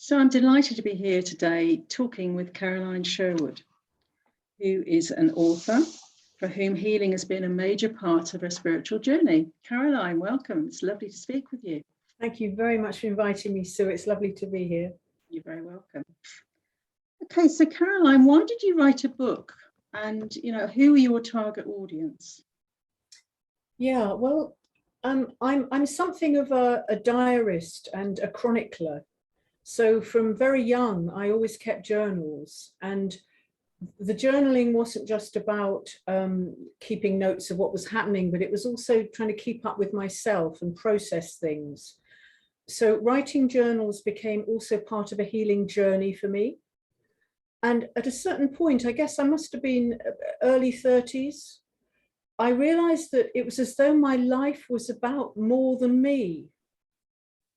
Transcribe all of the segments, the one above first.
So I'm delighted to be here today talking with Caroline Sherwood, who is an author for whom healing has been a major part of her spiritual journey. Caroline, welcome. It's lovely to speak with you. Thank you very much for inviting me, Sue. It's lovely to be here. You're very welcome. Okay, so Caroline, why did you write a book? And, who are your target audience? Yeah, well, I'm something of a diarist and a chronicler. So from very young, I always kept journals, and the journaling wasn't just about keeping notes of what was happening, but it was also trying to keep up with myself and process things. So writing journals became also part of a healing journey for me. And at a certain point, I guess I must have been early 30s, I realized that it was as though my life was about more than me.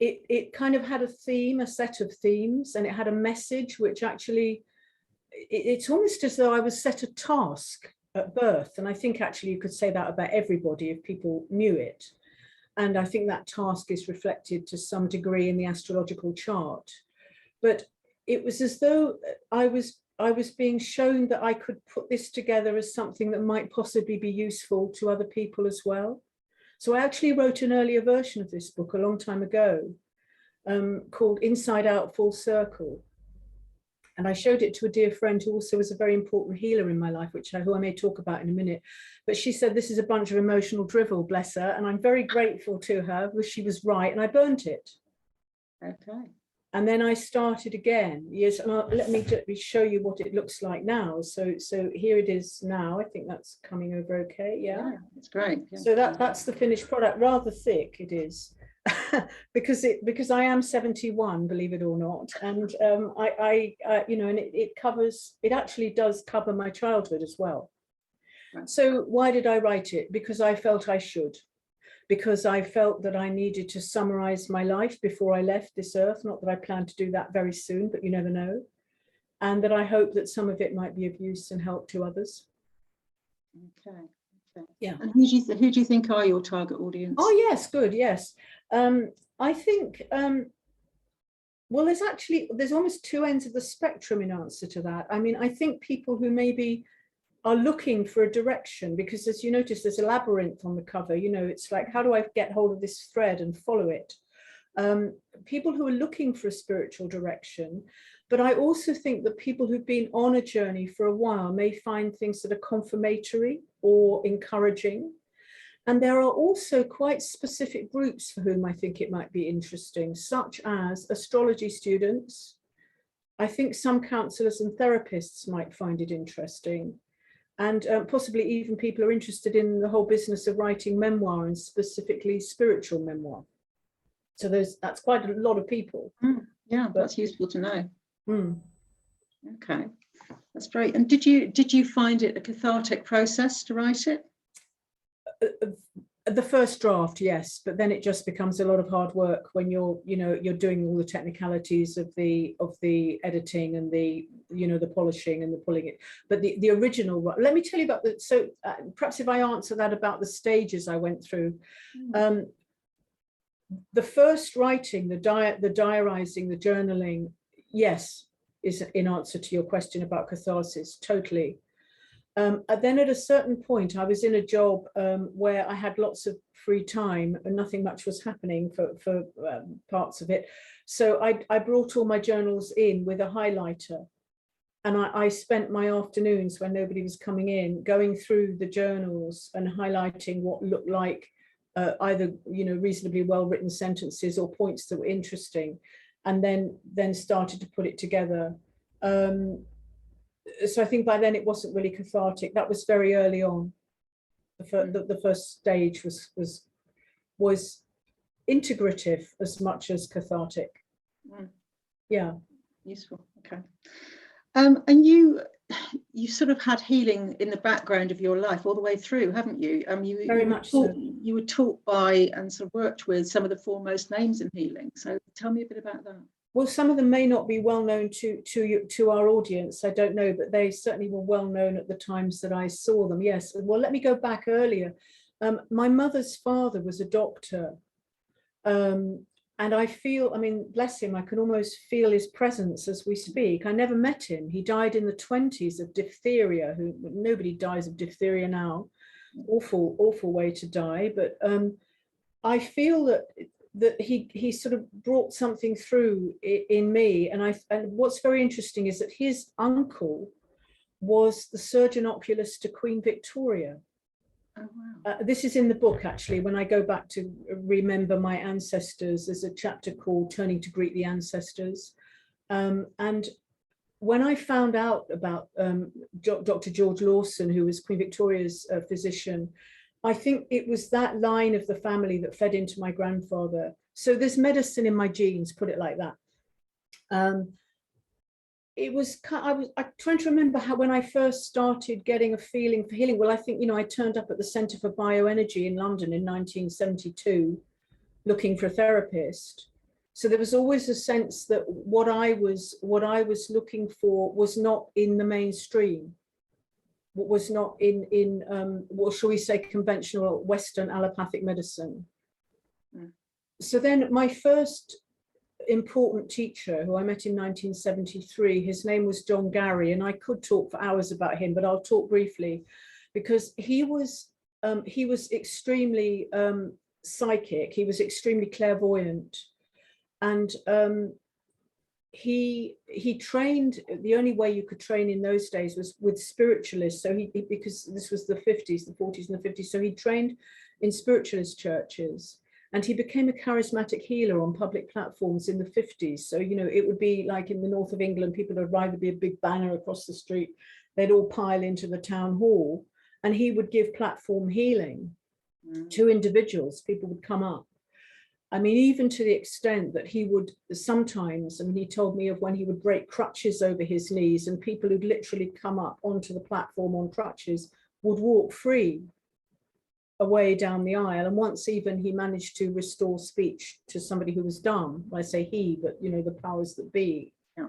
It kind of had a theme, a set of themes, and it had a message which actually, it's almost as though I was set a task at birth. And I think actually you could say that about everybody if people knew it. And I think that task is reflected to some degree in the astrological chart. But it was as though I was being shown that I could put this together as something that might possibly be useful to other people as well. So I actually wrote an earlier version of this book a long time ago called Inside Out Full Circle. And I showed it to a dear friend who also was a very important healer in my life, who I may talk about in a minute. But she said, this is a bunch of emotional drivel, bless her. And I'm very grateful to her, because she was right, and I burnt it. Okay. And then I started again. Yes, let me show you what it looks like now. So here it is now. I think that's coming over okay. Yeah, it's great. Yeah. So that's the finished product. Rather thick it is, because I am 71, believe it or not, and and it actually does cover my childhood as well. Right. So why did I write it? Because I felt I should. Because I felt that I needed to summarize my life before I left this earth. Not that I plan to do that very soon, but you never know. And that I hope that some of it might be of use and help to others. Okay. Yeah. And who do you think are your target audience? Oh, yes, good, yes. I think, well, there's almost two ends of the spectrum in answer to that. I mean, I think people who maybe are looking for a direction, because as you notice, there's a labyrinth on the cover. It's like, how do I get hold of this thread and follow it? People who are looking for a spiritual direction. But I also think that people who've been on a journey for a while may find things that are confirmatory or encouraging. And there are also quite specific groups for whom I think it might be interesting, such as astrology students. I think some counselors and therapists might find it interesting. And possibly even people who are interested in the whole business of writing memoir, and specifically spiritual memoir. So that's quite a lot of people. Yeah, that's useful to know. Okay, that's great. And did you find it a cathartic process to write it? The first draft, yes, but then it just becomes a lot of hard work when you're doing all the technicalities of the editing and the polishing and the pulling it. But the original, let me tell you about perhaps if I answer that about the stages I went through. The first writing, the diarizing, the journaling, yes, is in answer to your question about catharsis, totally. Then at a certain point, I was in a job where I had lots of free time and nothing much was happening for parts of it. So I brought all my journals in with a highlighter, and I spent my afternoons when nobody was coming in going through the journals and highlighting what looked like either reasonably well-written sentences or points that were interesting, and then started to put it together. So I think by then it wasn't really cathartic. That was very early on. The first stage was integrative as much as cathartic. Yeah, useful. Okay. And you sort of had healing in the background of your life all the way through, haven't you? Very much so. You were taught by and sort of worked with some of the foremost names in healing. So tell me a bit about that. Well, some of them may not be well known to our audience. I don't know, but they certainly were well known at the times that I saw them. Yes. Well, let me go back earlier. My mother's father was a doctor, I feel, I mean, bless him, I can almost feel his presence as we speak. I never met him. He died in the 20s of diphtheria. Nobody dies of diphtheria now. Awful, awful way to die. But I feel that he sort of brought something through in me. And what's very interesting is that his uncle was the surgeon oculist to Queen Victoria. Oh, wow. This is in the book, actually. When I go back to remember my ancestors, there's a chapter called Turning to Greet the Ancestors. And when I found out about Dr. George Lawson, who was Queen Victoria's physician, I think it was that line of the family that fed into my grandfather. So there's medicine in my genes, put it like that. I'm trying to remember how, when I first started getting a feeling for healing. Well, I think, I turned up at the Centre for Bioenergy in London in 1972, looking for a therapist. So there was always a sense that what I was looking for was not in the mainstream, was not in what shall we say, conventional Western allopathic medicine. Mm. So then my first important teacher, who I met in 1973, his name was John Gary, and I could talk for hours about him, but I'll talk briefly, because he was extremely psychic. He was extremely clairvoyant, and he trained. The only way you could train in those days was with spiritualists. So because this was the 50s, the 40s and the 50s, so he trained in spiritualist churches. And he became a charismatic healer on public platforms in the 50s. So, it would be like in the north of England, people would either be a big banner across the street, they'd all pile into the town hall, and he would give platform healing to individuals. People would come up. I mean, even to the extent that he would sometimes, he told me of when he would break crutches over his knees, and people who'd literally come up onto the platform on crutches would walk free away down the aisle. And once even he managed to restore speech to somebody who was dumb. I say he, but the powers that be. Yeah.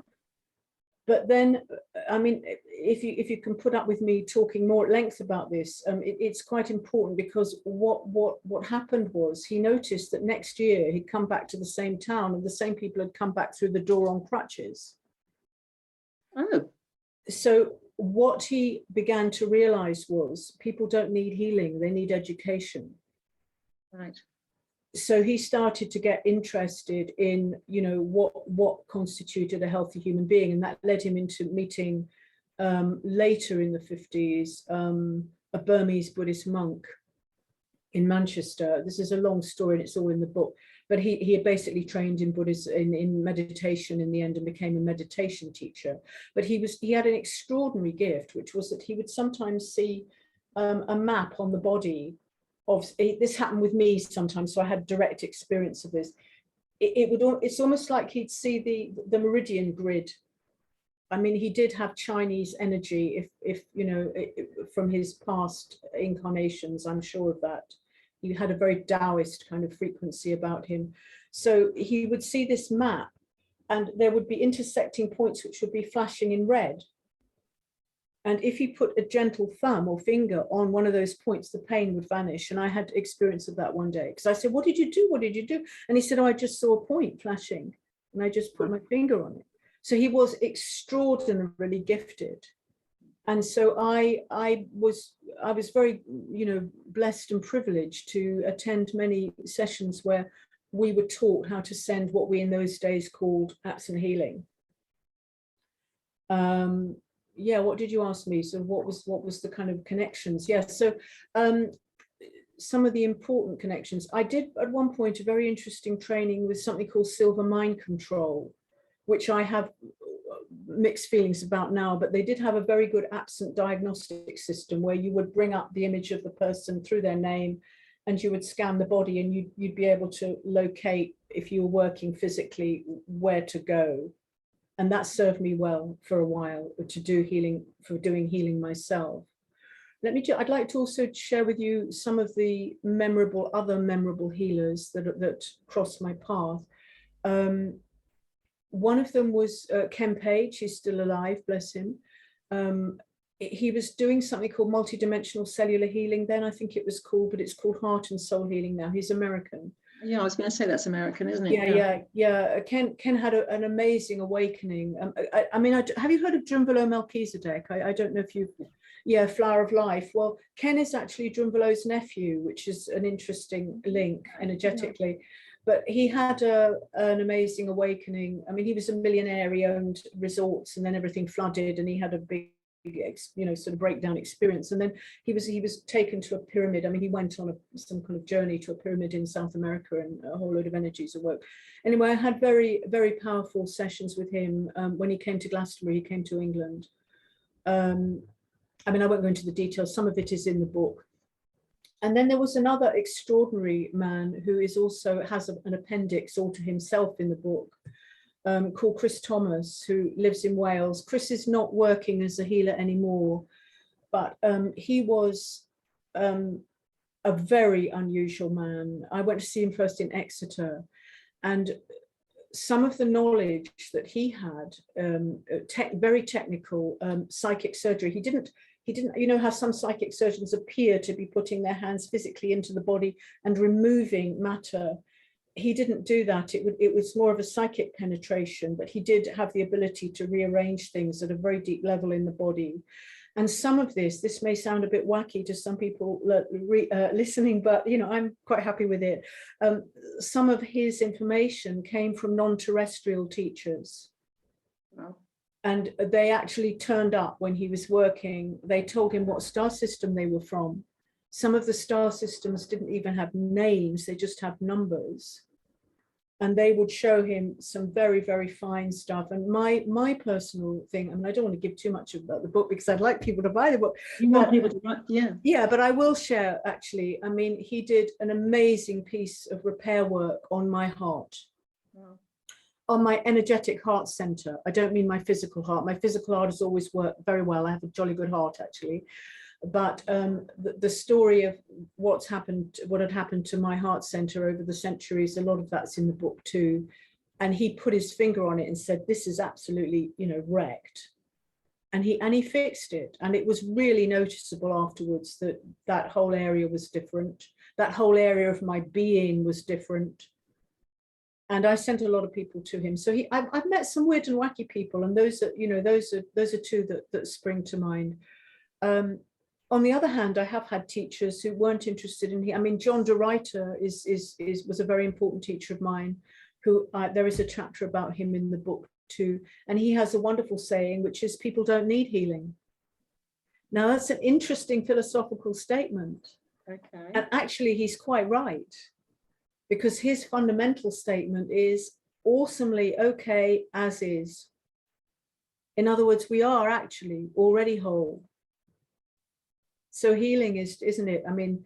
But then, if you can put up with me talking more at length about this, it's quite important, because what happened was he noticed that next year he'd come back to the same town, and the same people had come back through the door on crutches. Oh. So what he began to realize was people don't need healing, they need education. Right. So he started to get interested in, what constituted a healthy human being. And that led him into meeting later in the 50s, a Burmese Buddhist monk in Manchester. This is a long story and it's all in the book. But he had basically trained in Buddhism, in meditation in the end, and became a meditation teacher. But he had an extraordinary gift, which was that he would sometimes see a map on the body of, this happened with me sometimes, so I had direct experience of this. It's almost like he'd see the meridian grid. I mean, he did have Chinese energy, if from his past incarnations, I'm sure of that. He had a very Taoist kind of frequency about him. So he would see this map, and there would be intersecting points which would be flashing in red. And if you put a gentle thumb or finger on one of those points, the pain would vanish. And I had experience of that one day, because I said, "What did you do? What did you do?" And he said, "Oh, I just saw a point flashing, and I just put my finger on it." So he was extraordinarily gifted. And so I was very, blessed and privileged to attend many sessions where we were taught how to send what we in those days called absent healing. Yeah, what did you ask me? So what was the kind of connections? Yes, so some of the important connections. I did at one point a very interesting training with something called silver mind control, which I have mixed feelings about now, but they did have a very good absent diagnostic system where you would bring up the image of the person through their name, and you would scan the body, and you'd be able to locate, if you were working physically, where to go. And that served me well for a while to do healing, for doing healing myself. I'd like to also share with you some of the other memorable healers that crossed my path. One of them was Ken Page. He's still alive, bless him. He was doing something called multidimensional cellular healing then, I think it was called, but it's called heart and soul healing now. He's American. Yeah, I was going to say that's American, isn't it? Yeah. Ken had an amazing awakening. I mean, have you heard of Drunvalo Melchizedek? I don't know if you've, yeah, Flower of Life. Well, Ken is actually Drunvalo's nephew, which is an interesting link energetically. But he had an amazing awakening. I mean, he was a millionaire. He owned resorts, and then everything flooded, and he had a big, sort of breakdown experience. And then he was taken to a pyramid. I mean, he went on some kind of journey to a pyramid in South America, and a whole load of energies awoke. Anyway, I had very, very powerful sessions with him when he came to Glastonbury. He came to England. I mean, I won't go into the details. Some of it is in the book. And then there was another extraordinary man who is also has an appendix all to himself in the book, called Chris Thomas, who lives in Wales. Chris is not working as a healer anymore, but he was a very unusual man. I went to see him first in Exeter, and some of the knowledge that he had, very technical psychic surgery. He didn't, you know how some psychic surgeons appear to be putting their hands physically into the body and removing matter. He didn't do that. It was more of a psychic penetration, but he did have the ability to rearrange things at a very deep level in the body. And some of this may sound a bit wacky to some people listening, but I'm quite happy with it. Some of his information came from non-terrestrial teachers. Wow. And they actually turned up when he was working. They told him what star system they were from. Some of the star systems didn't even have names, they just have numbers. And they would show him some very, very fine stuff. And my personal thing, I mean, I don't want to give too much about the book because I'd like people to buy the book. You want people to buy, yeah. Yeah, but I will share, actually. I mean, he did an amazing piece of repair work on my heart. Wow. On my energetic heart center. I don't mean my physical heart. My physical heart has always worked very well. I have a jolly good heart, actually. But the story of what had happened to my heart center over the centuries, a lot of that's in the book too. And he put his finger on it and said, this is absolutely, wrecked. And he fixed it. And it was really noticeable afterwards that that whole area was different. That whole area of my being was different. And I sent a lot of people to him. So I've met some weird and wacky people, and those are two that spring to mind. On the other hand, I have had teachers who weren't interested in. I mean, John de Ruyter was a very important teacher of mine. Who there is a chapter about him in the book too, and he has a wonderful saying, which is, "People don't need healing." Now, that's an interesting philosophical statement. Okay. And actually, he's quite right. Because his fundamental statement is awesomely okay as is. In other words, we are actually already whole. So healing isn't it? I mean,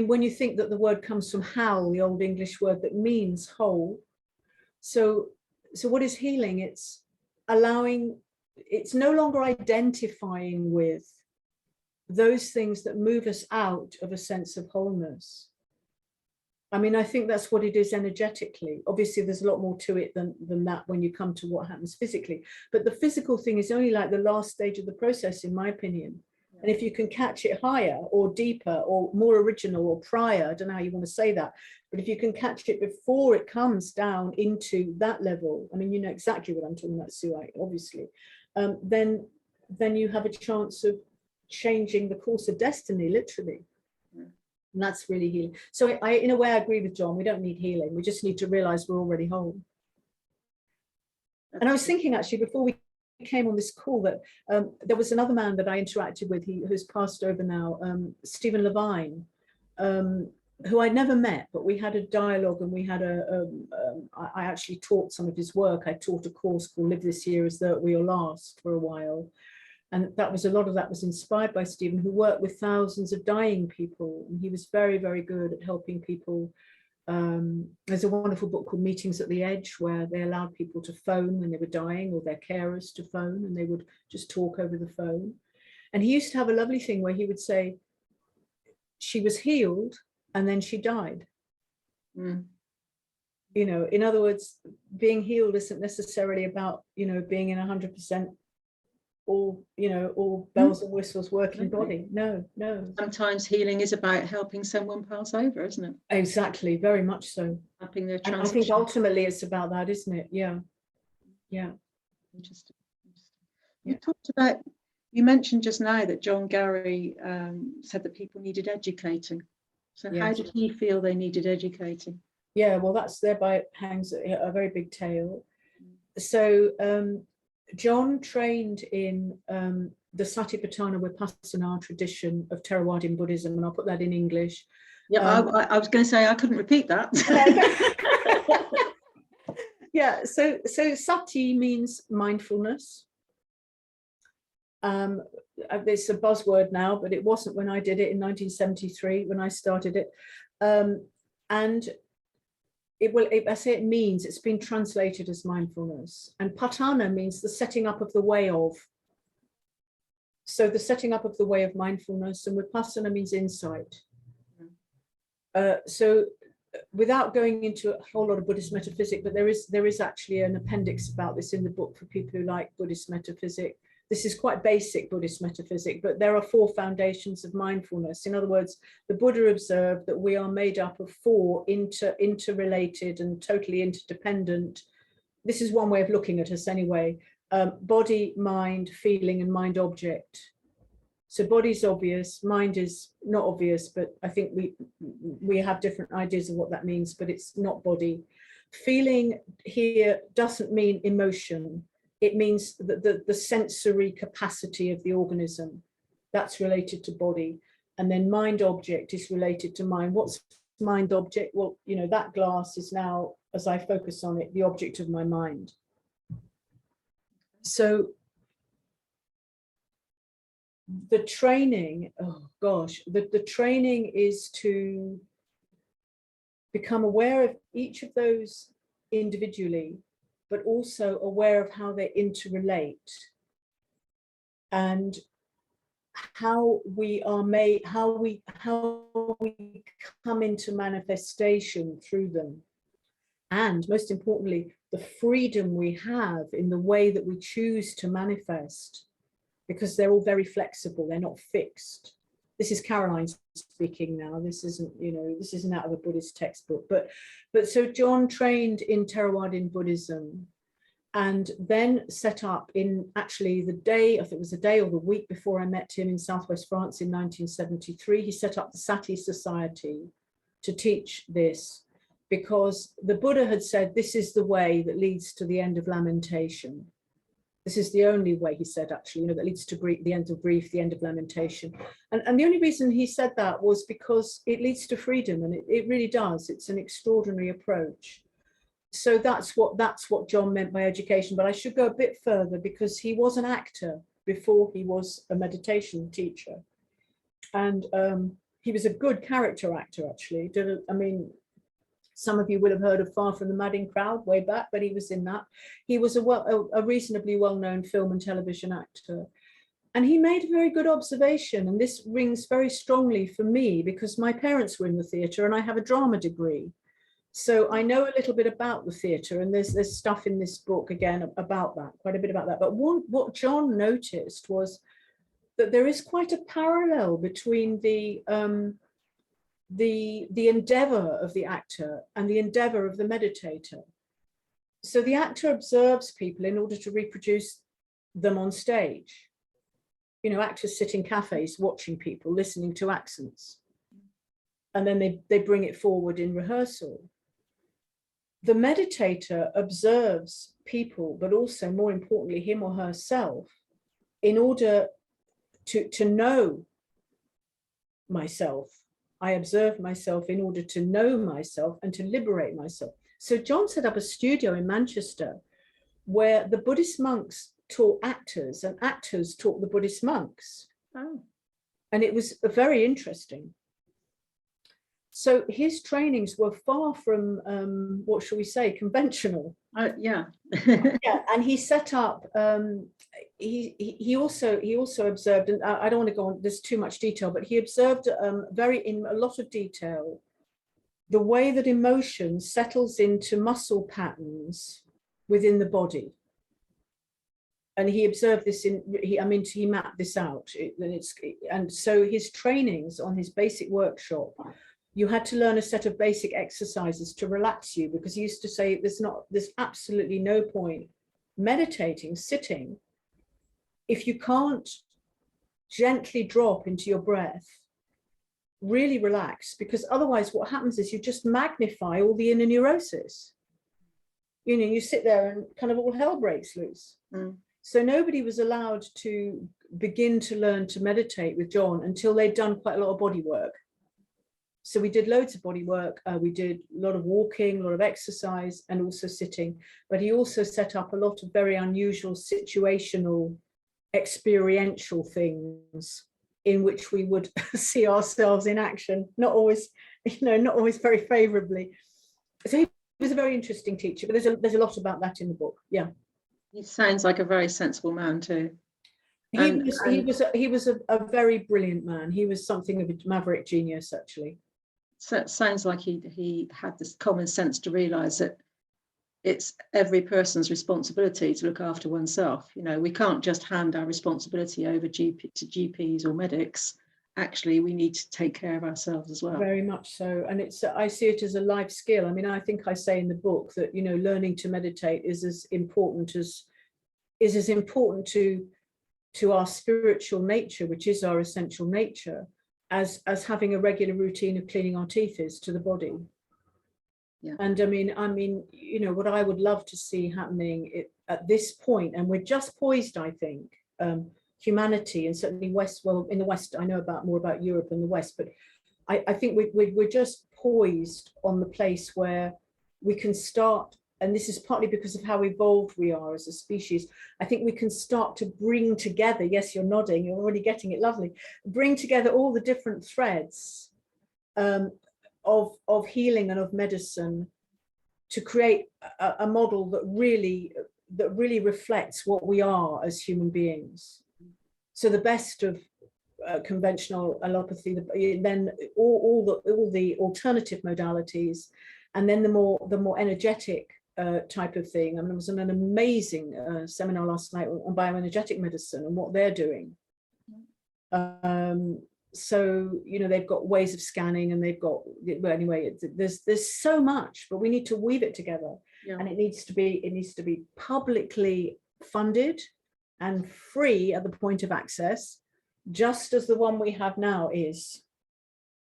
when you think that the word comes from hal, the old English word that means whole. So what is healing? It's allowing, it's no longer identifying with those things that move us out of a sense of wholeness. I mean, I think that's what it is energetically. Obviously, there's a lot more to it than that when you come to what happens physically. But the physical thing is only like the last stage of the process, in my opinion. Yeah. And if you can catch it higher or deeper or more original or prior, I don't know how you want to say that, but if you can catch it before it comes down into that level, I mean, you know exactly what I'm talking about, Sue, obviously, then you have a chance of changing the course of destiny, literally. And that's really healing. So in a way, I agree with John. We don't need healing. We just need to realize we're already whole. And I was thinking, actually, before we came on this call, that there was another man that I interacted with, who's passed over now, Stephen Levine, who I'd never met, but we had a dialogue, and we had I actually taught some of his work. I taught a course called Live This Year as Though It Were Your Last for a while. And that was, a lot of that was inspired by Stephen, who worked with thousands of dying people. And he was very, very good at helping people. There's a wonderful book called Meetings at the Edge, where they allowed people to phone when they were dying, or their carers to phone, and they would just talk over the phone. And he used to have a lovely thing where he would say, she was healed and then she died. Mm. In other words, being healed isn't necessarily about, being in 100% all, you know, all bells and whistles working body. No, no. Sometimes healing is about helping someone pass over, isn't it? Exactly, very much so. Helping their And I transition. think ultimately it's about that, isn't it? Yeah. Yeah. Interesting. You talked about, you mentioned just now that John Gary said that people needed educating. So how did he feel they needed educating? Yeah, well, that's thereby hangs a very big tale. So John trained in the Satipatthana Vipassana tradition of Theravada Buddhism, and I'll put that in English. Yeah, I was going to say I couldn't repeat that. Yeah, so sati means mindfulness. It's a buzzword now, but it wasn't when I did it in 1973 when I started it. And I say it means, it's been translated as mindfulness. And patthana means the setting up of the way of. So the setting up of the way of mindfulness, and vipassana means insight. So without going into a whole lot of Buddhist metaphysics, but there is actually an appendix about this in the book for people who like Buddhist metaphysics. This is quite basic Buddhist metaphysics, but there are 4 foundations of mindfulness. In other words, the Buddha observed that we are made up of 4 interrelated and totally interdependent. This is one way of looking at us anyway. Body, mind, feeling, and mind object. So body's obvious, mind is not obvious, but I think we have different ideas of what that means, but it's not body. Feeling here doesn't mean emotion. It means the sensory capacity of the organism. That's related to body. And then mind object is related to mind. What's mind object? Well, you know, that glass is now, as I focus on it, the object of my mind. So the training, oh gosh, the training is to become aware of each of those individually, but also aware of how they interrelate and how we are made, how we come into manifestation through them. And most importantly, the freedom we have in the way that we choose to manifest, because they're all very flexible, they're not fixed. This is Caroline speaking now. This isn't, you know, this isn't out of a Buddhist textbook. But so John trained in Theravada Buddhism and then set up in actually the day, I think it was the day or the week before I met him in Southwest France in 1973, he set up the Sati Society to teach this, because the Buddha had said, this is the way that leads to the end of lamentation. This is the only way, he said, actually, you know, that leads to the end of grief, the end of lamentation. And the only reason he said that was because it leads to freedom, and it really does. It's an extraordinary approach. So that's what John meant by education. But I should go a bit further, because he was an actor before he was a meditation teacher. And he was a good character actor, actually. I mean, some of you will have heard of Far From the Madding Crowd way back, but he was in that. He was a reasonably well-known film and television actor. And he made a very good observation, and this rings very strongly for me because my parents were in the theatre and I have a drama degree. So I know a little bit about the theatre, and there's stuff in this book, again, about that, quite a bit about that. But what John noticed was that there is quite a parallel between the endeavor of the actor and the endeavor of the meditator. So the actor observes people in order to reproduce them on stage. You know, actors sit in cafes watching people, listening to accents, and then they bring it forward in rehearsal. The meditator observes people, but also more importantly, him or herself, in order to know myself. I observe myself in order to know myself and to liberate myself. So John set up a studio in Manchester where the Buddhist monks taught actors and actors taught the Buddhist monks. Oh. And it was very interesting. So his trainings were far from, what shall we say, conventional. Yeah. Yeah, and he set up, he also observed, and I don't want to go on, there's too much detail, but he observed in a lot of detail, the way that emotion settles into muscle patterns within the body. and he observed this he mapped this out, and so his trainings on his basic workshop, you had to learn a set of basic exercises to relax you, because he used to say there's absolutely no point meditating, sitting, if you can't gently drop into your breath, really relax, because otherwise what happens is you just magnify all the inner neurosis. You sit there and kind of all hell breaks loose. So nobody was allowed to begin to learn to meditate with John until they'd done quite a lot of body work. So we did loads of body work. We did a lot of walking, a lot of exercise, and also sitting. But he also set up a lot of very unusual situational, experiential things in which we would see ourselves in action, not always very favorably. So he was a very interesting teacher, but there's a lot about that in the book. Yeah. He sounds like a very sensible man too. He was a very brilliant man. He was something of a maverick genius, actually. So it sounds like he had this common sense to realize that it's every person's responsibility to look after oneself. We can't just hand our responsibility over to GPs or medics. Actually, we need to take care of ourselves as well. Very much so. And I see it as a life skill. I mean, I think I say in the book that, learning to meditate is as important to our spiritual nature, which is our essential nature, as having a regular routine of cleaning our teeth is to the body. Yeah. And I mean, what I would love to see happening at this point, and we're just poised, I think, humanity, and certainly in the West, I know more about Europe and the West, but I think we're just poised on the place where we can start, and this is partly because of how evolved we are as a species. I think we can start to bring together, yes, you're nodding, you're already getting it, lovely, bring together all the different threads of healing and of medicine to create a model that really reflects what we are as human beings. So the best of conventional allopathy, then all the alternative modalities, and then the more energetic type of thing. I mean, there was an amazing seminar last night on bioenergetic medicine and what they're doing. So they've got ways of scanning, and they've got, well, anyway, there's so much, but we need to weave it together. Yeah. And it needs to be publicly funded and free at the point of access, just as the one we have now is.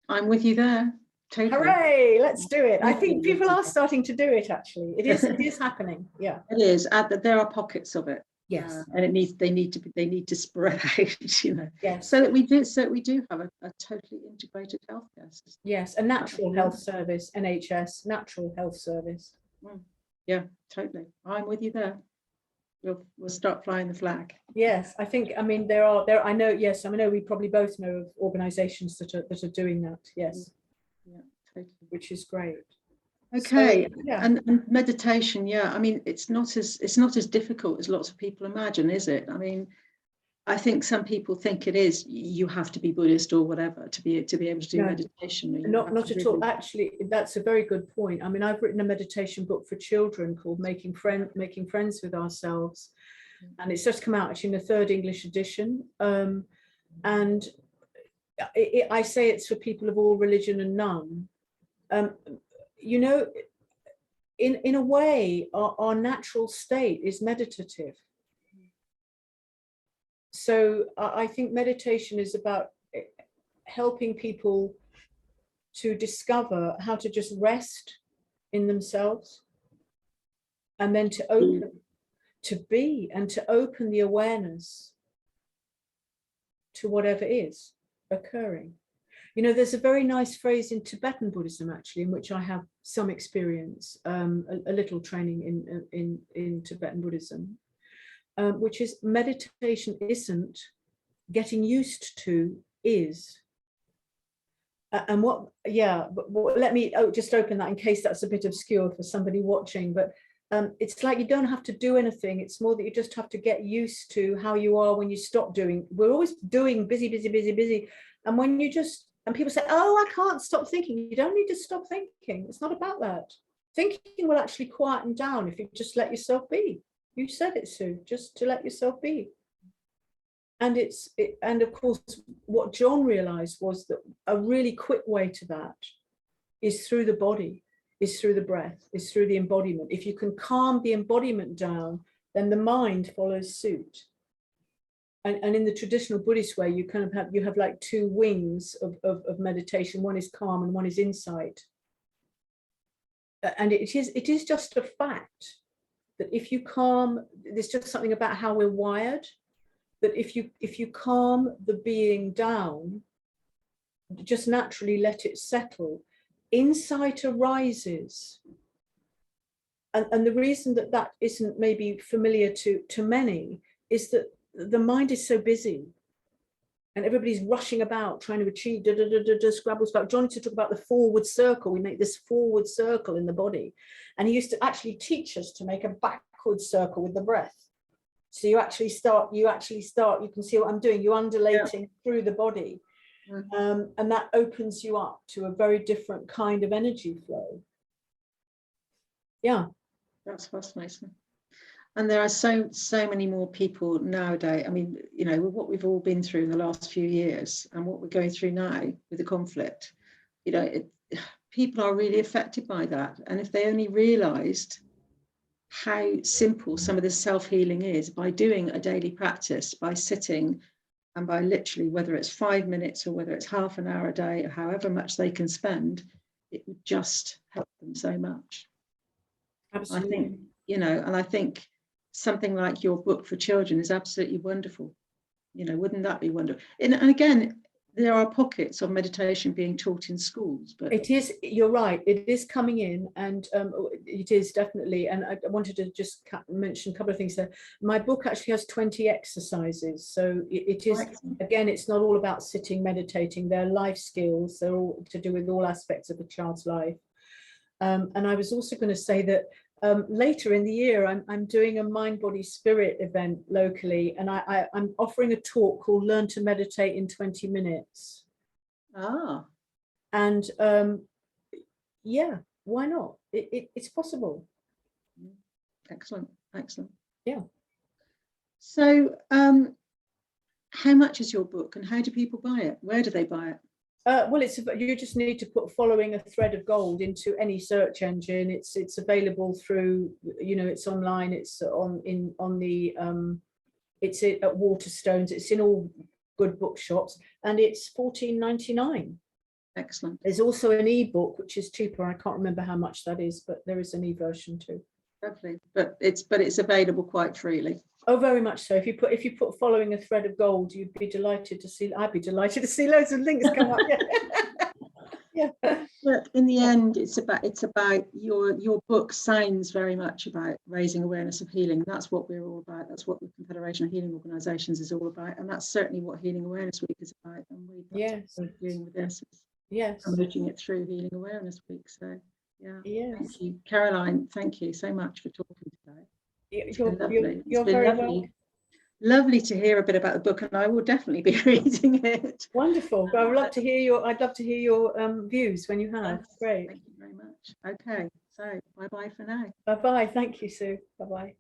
I'm with you there. Totally. Hooray, let's do it. I think people are starting to do it, actually. It is happening. Yeah. It is. There are pockets of it. Yes. And they need to spread out, Yes. So that we do have a totally integrated healthcare system. Yes, a natural health service, NHS, natural health service. Yeah, totally. I'm with you there. We'll start flying the flag. Yes, I think, I mean, I know we probably both know of organizations that are doing that. Yes. Yeah, totally. Which is great. Okay. So, yeah. And meditation, yeah, I mean, it's not as difficult as lots of people imagine, is it? I mean, I think some people think it is. You have to be Buddhist or whatever to be able to do meditation. Not at all. Actually, that's a very good point. I mean, I've written a meditation book for children called Making Friends with Ourselves, and it's just come out actually in the 3rd English edition. And I say it's for people of all religion and none. In a way, our natural state is meditative. So I think meditation is about helping people to discover how to just rest in themselves, and then to open the awareness to whatever is occurring. There's a very nice phrase in Tibetan Buddhism, actually, in which I have some experience, a little training in Tibetan Buddhism, which is meditation isn't, getting used to is. And let me just open that in case that's a bit obscure for somebody watching, but it's like you don't have to do anything. It's more that you just have to get used to how you are when you stop doing. We're always doing busy. And when you just, and people say, oh, I can't stop thinking. You don't need to stop thinking. It's not about that. Thinking will actually quieten down if you just let yourself be. You said it, Sue, just to let yourself be. And and of course, what John realized was that a really quick way to that is through the body, is through the breath, is through the embodiment. If you can calm the embodiment down, then the mind follows suit. And in the traditional Buddhist way, you kind of have like two wings of meditation. One is calm and one is insight. And it is just a fact that if you calm, there's just something about how we're wired, that if you calm the being down, just naturally let it settle, insight arises. And the reason that isn't maybe familiar to many is that the mind is so busy and everybody's rushing about trying to achieve scrabble. John used to talk about the forward circle. We make this forward circle in the body, and he used to actually teach us to make a backward circle with the breath. So you actually start, you can see what I'm doing, you're undulating through the body. And that opens you up to a very different kind of energy flow. Yeah. That's fascinating. And there are so many more people nowadays. I mean, you know, what we've all been through in the last few years and what we're going through now with the conflict, you know, people are really affected by that. And if they only realized how simple some of this self-healing is by doing a daily practice, by sitting and by literally, whether it's 5 minutes or whether it's half an hour a day, or however much they can spend, it would just help them so much. Absolutely. I think, you know, and I think something like your book for children is absolutely wonderful. You know, wouldn't that be wonderful? And again, there are pockets of meditation being taught in schools, but it is, you're right, it is coming in, and it is definitely. And I wanted to just mention a couple of things there. My book actually has 20 exercises, so it is, again, it's not all about sitting meditating. They're life skills. They're all to do with all aspects of a child's life. And I was also going to say that later in the year, I'm doing a mind, body, spirit event locally, and I'm offering a talk called Learn to Meditate in 20 Minutes. And yeah, why not? It's possible. Excellent. Yeah. So how much is your book and how do people buy it? Where do they buy it? Well, you just need to put Following a Thread of Gold into any search engine. It's available through, you know, it's online. It's it's at Waterstones. It's in all good bookshops, and it's $14.99. Excellent. There's also an ebook which is cheaper. I can't remember how much that is, but there is an e-version too. Lovely, but it's available quite freely. Oh, very much so. If you put Following a Thread of Gold, you'd be delighted to see. I'd be delighted to see loads of links come up. Yeah. But in the end, it's about your book sounds very much about raising awareness of healing. That's what we're all about. That's what the Confederation of Healing Organisations is all about, and that's certainly what Healing Awareness Week is about. And that's what we're doing with this. Yes. Promoting it through Healing Awareness Week. So yeah. Yes. Thank you, Caroline. Thank you so much for talking today. You're very welcome. Lovely to hear a bit about the book, and I will definitely be reading it. Wonderful. I'd love to hear your views when you have. Yes, Great. thank you very much. Okay, so bye bye for now. Bye bye. Thank you, Sue. Bye bye.